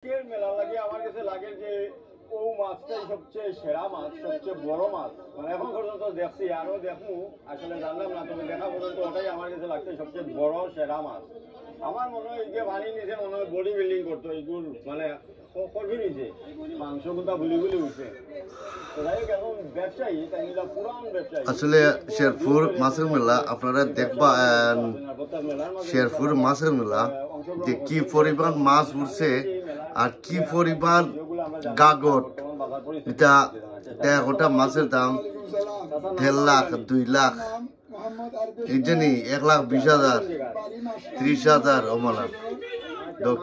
মেলা লাগে আমার কাছে লাগে যে ও মাছটাই সবচেয়ে সেরা মাছ, সবচেয়ে বড় মাছ। মানে এখন পর্যন্ত দেখছি, আরো দেখবো, আসলে জানলাম না, তবে দেখা পর্যন্ত ওটাই আমার কাছে লাগছে সবচেয়ে বড় সেরা মাছ। আমার মনে হয় যে বানি নিচে মনে হয় বডি বিল্ডিং করতো, এইগুলো মানে কঠিন হয়েছে, মাংস গুলা বুলি বুলি উঠছে। আসলে শেরপুর মাছের মেলা আপনারা দেখবেন, শেরপুর মাছের মেলা যে কি পরিমাণ মাছ উঠছে আর কি পরিমাণ গাগট। এটা গোটা মাছের দাম 1.5 লাখ 2 লাখ, এই জন্যই 1,20,000 30,000 অমলা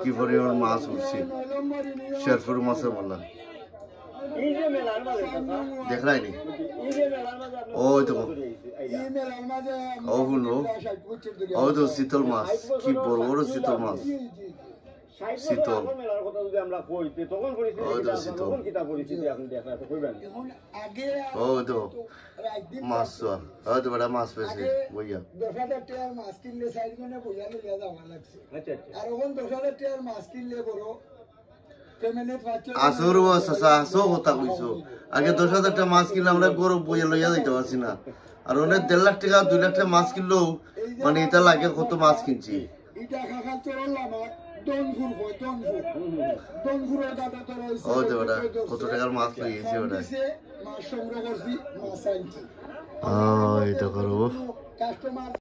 কি পরিমাণ মাছ উঠছে শেরপুর মাছের মেলা। দেখ রাইনি ওই তো ওই তো শীতল মাছ, কি বড় বড় শীতল মাছ, শীতল ওই তো শীতল ওই তো মাছ, ওই তো বেটা মাছ পেয়েছে বইয়া। 10,000 টাকার মাছ কিনলে 4 জনে বইয়া লইয়া যাওয়া লাগছে। আর এখন 10,000 টাকার মাছ কিনলে বড় আসর আসো কথা কইছো, আগে 10,000 টাকা মাছ কিনলে আমরা গরু বইয়া লইয়া যাইতে পারছি না, আর অনেক 1.5 লাখ টাকা 2 লাখ টাকা মাছ কিনলেও মানে এটা লাগে কত মাছ কিনছি। কত টাকার মাছ লইয়েছি ওটা, এটা করবো।